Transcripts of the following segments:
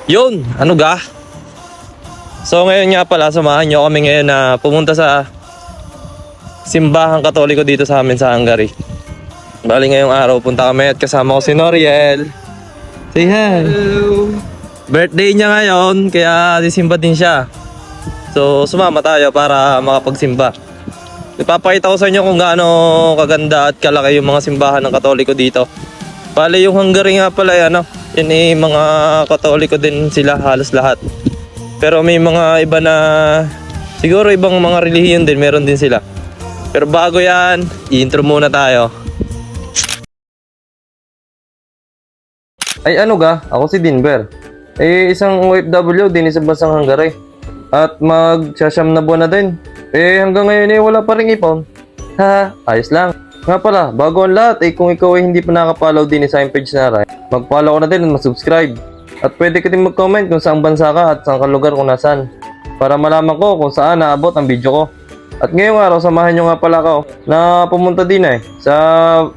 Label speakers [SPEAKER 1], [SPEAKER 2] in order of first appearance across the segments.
[SPEAKER 1] Yun, ano ga? So ngayon nga pala, samahan nyo kami ngayon na pumunta sa simbahang Katoliko dito sa amin sa Hungary. Bali ngayong araw, punta kami at kasama ko si Noriel. Say hi!
[SPEAKER 2] Hello!
[SPEAKER 1] Birthday niya ngayon, kaya sisimba din siya. So sumama tayo para makapagsimba. Ipapakita ko sa inyo kung gaano kaganda at kalaki yung mga simbahan ng Katoliko dito. Bali yung Hungary nga pala yan, yan mga Katoliko din sila halos lahat. Pero may mga iba na siguro ibang mga relihiyon din meron din sila. Pero bago yan, i-intro muna tayo. Ay ano ga? Ako si Dinber. Isang OFW din sa bansang Hungary. At magsasyam na buwan na din. Hanggang ngayon wala pa ring ipon. Ha, ayos lang. Nga pala, bago ang lahat, kung ikaw hindi pa nakapollow din sa aking page na rin, mag-follow ko na din at mag-subscribe. At pwede ka din mag-comment kung saang bansa ka at saang lugar kung nasan. Para malaman ko kung saan naabot ang video ko. At ngayong araw, samahan nyo nga pala ako na pumunta din sa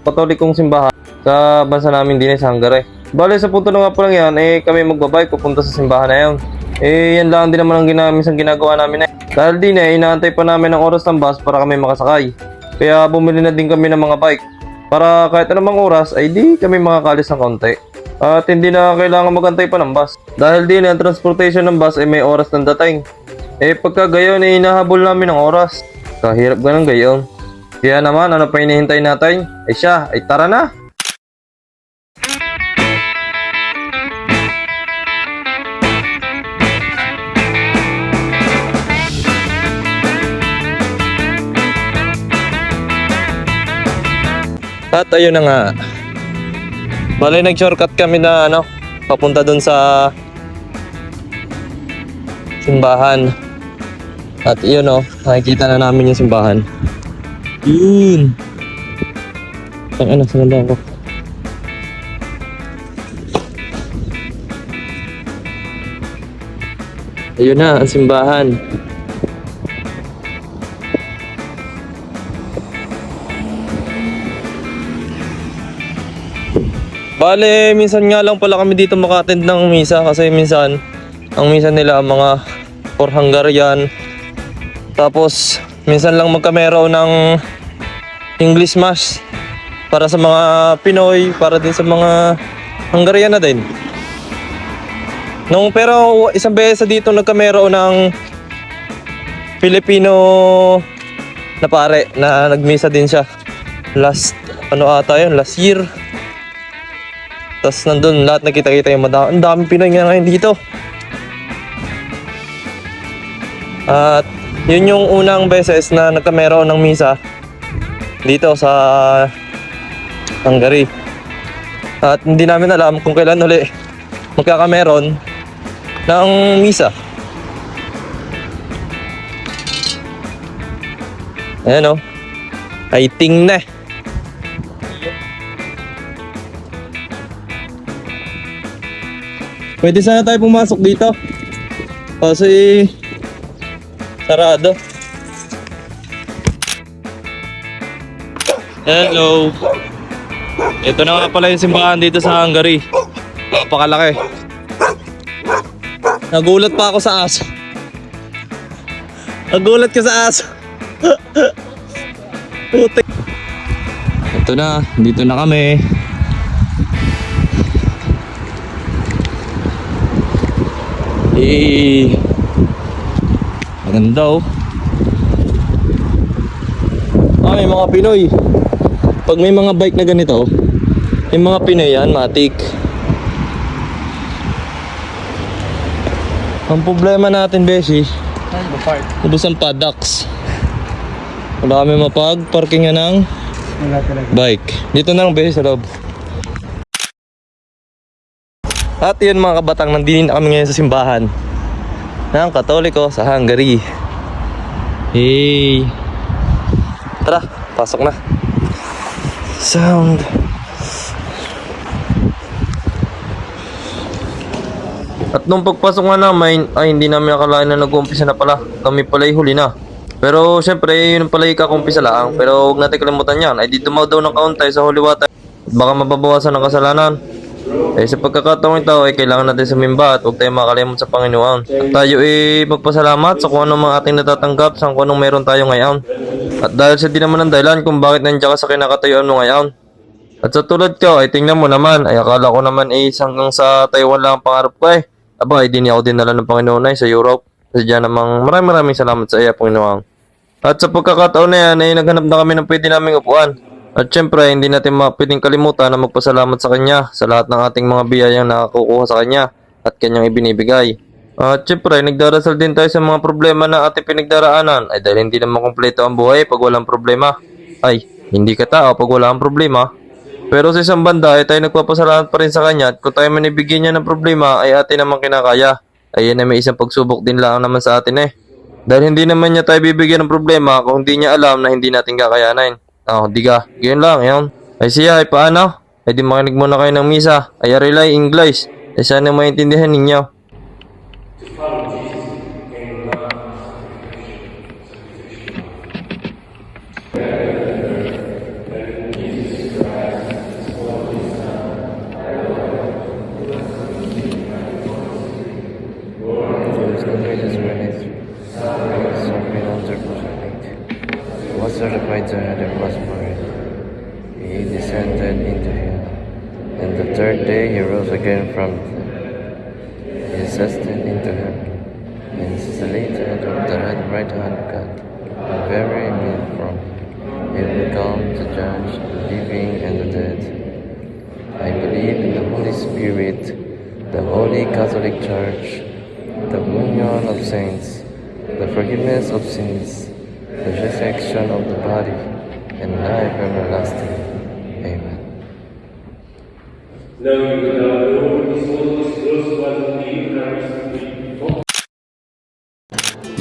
[SPEAKER 1] Katolikong simbahan sa bansa namin din sa Hungary. Bale, sa punto na nga pala yan, kami magbabike pupunta sa simbahan na yun. Yan lang din naman ang minsan ginagawa namin Dahil din inaantay pa namin ang oras ng bus para kami makasakay. Kaya bumili na din kami ng mga bike. Para kahit anumang oras ay di kami makakalis ng konti. At hindi na kailangan magantay pa ng bus. Dahil din ang transportation ng bus ay may oras ng dating. Pagka gayon hinahabol namin ng oras. Kahirap ganun gayon. Kaya naman ano pa hinihintay natin? Tara na! At ayun na nga. Bale, nag-shortcut kami na papunta dun sa simbahan. At yun nakikita na namin yung simbahan. Yun. Saan ako? Ayun na, ang simbahan. Bale, minsan nga lang pala kami dito maka-attend ng misa kasi minsan ang misa nila mga for Hungarian. Tapos minsan lang magkamero ng English Mass para sa mga Pinoy, para din sa mga Hungarian na din. Pero isang beses dito nagkamero ng Filipino na pare na nagmisa din siya. Last year. Tapos nandun lahat nakita-kita yung ang daming Pinoy nga ngayon dito. At yun yung unang beses na nagkamero ng misa dito sa Hungary. At hindi namin alam kung kailan uli magkakameron ng misa. Ayan I think na Pwede sana tayo pumasok dito kasi sarado. Hello. Ito na nga pala yung simbahan dito sa Hungary. Napakalaki. Nagulat pa ako sa aso. Nagulat ka sa aso. Putik. Ito na, dito na kami. Maganda may mga Pinoy. Pag may mga bike na ganito, yung mga Pinoy yan, matik. Ang problema natin, Beshi, ubos ang paddocks. Wala kami mapag-parkingan ng bike. Dito na lang, Beshi, sa loob. At yun mga kabatang, nandinin na kami ngayon sa simbahan ng Katoliko sa Hungary. Tara, pasok na. Sound. At nung pagpasok nga namin, hindi namin akalain na nag-uumpisa na pala. Kami pala huli na. Pero syempre, yun pala ikakumpisa lang. Pero huwag natin kalimutan yan. Di tumaw daw ng kaunti sa holy water. Baka mababawasan ng kasalanan. Sa pagkakataong ito ay kailangan natin sumimba at huwag tayong makalimot sa Panginoon. At tayo magpasalamat sa kung anong mga ating natatanggap sa kung anong meron tayo ngayon. At dahil sa di naman ang dahilan kung bakit nandiyan ka sa kinakatayuan mo ngayon. At sa tulad ko ay tingnan mo naman ay akala ko naman hanggang sa Taiwan lang ang pangarap ko Aba, di niya ako dinala ng Panginoon sa Europe. Sadya namang maraming salamat sa iya, Panginoon. At sa pagkakataon na yan ay naghanap na kami ng pwede naming upuan. At syempre, hindi natin pwedeng kalimutan na magpasalamat sa Kanya sa lahat ng ating mga biyayang nakakukuha sa Kanya at Kanyang ibinibigay. At syempre, nagdarasal din tayo sa mga problema na ating pinagdaraanan ay dahil hindi naman kumpleto ang buhay pag walang problema. Ay, hindi ka tao pag wala ang problema. Pero sa isang banda ay tayo nagpapasalamat pa rin sa Kanya at kung tayo manibigyan niya ng problema ay atin naman kinakaya. Ay yan ay may isang pagsubok din lang naman sa atin Dahil hindi naman niya tayo bibigyan ng problema kung hindi niya alam na hindi natin kakayanin. Di ka. Ganyan lang, yun. Ay siya, ay paano? Ay di makinig muna kayo ng misa. Ay relay English. Ay sana maintindihan ninyo.
[SPEAKER 2] Was certified to have the prosperity. He descended into hell, and the third day he rose again from the dead. He ascended into heaven, and seated at the right hand of God, and very mean from him. He will come to judge the living and the dead. I believe in the Holy Spirit, the Holy Catholic Church, the communion of saints, the forgiveness of sins, the resurrection of the body, and life everlasting. Amen.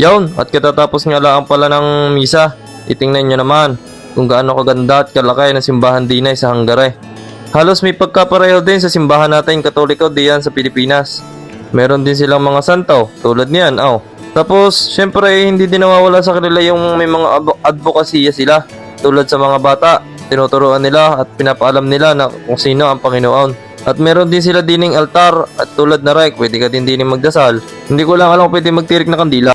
[SPEAKER 1] Yawn, at katatapos nga lang pala ng misa, itingnan nyo naman kung gaano kaganda at kalakay ng simbahan dinay sa Hungary. Halos may pagkapareho din sa simbahan natin Katoliko diyan sa Pilipinas. Meron din silang mga santo, tulad niyan, Tapos, syempre, hindi din nawawala sa kanila yung may mga advokasya sila. Tulad sa mga bata, tinuturuan nila at pinapaalam nila na kung sino ang Panginoon. At meron din sila dining altar at tulad na pwede ka din dining magdasal. Hindi ko lang alam kung pwede magtirik na kandila.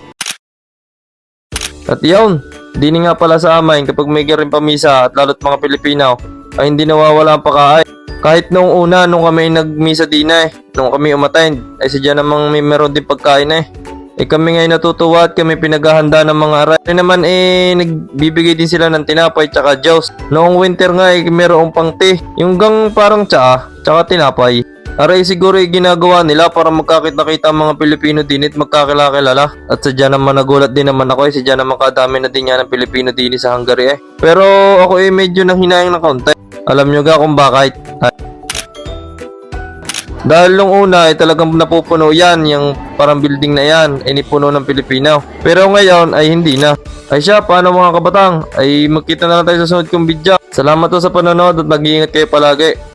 [SPEAKER 1] At yun, dining nga pala sa amin kapag may garing pamisa at lalo't mga Pilipino ay hindi nawawala ang pagkain. Kahit nung una, nung kami nagmisa din nung kami umattend, ay sadya namang meron din pagkain kami ngayon natutuwa at kami pinaghahanda ng mga aray. Naman nagbibigay din sila ng tinapay tsaka juice. Noong winter nga mayroong pang tea. Yung gang parang tsaa, tsaka tinapay. Aray siguro ginagawa nila para magkakita-kita ang mga Pilipino din at magkakilala. At sadya naman nagulat din naman ako sadya naman kadami na din yan ng Pilipino din sa Hungary Pero ako medyo nanghinayang ng kaunti. Alam nyo ga kung bakit? Dahil nung una talagang napupuno yan, yung parang building na yan, nipuno ng Pilipino. Pero ngayon ay hindi na. Ay siya, paano mga kabatang? Ay magkita na lang tayo sa sunod kong video. Salamat po sa panonood at mag-iingat kayo palagi.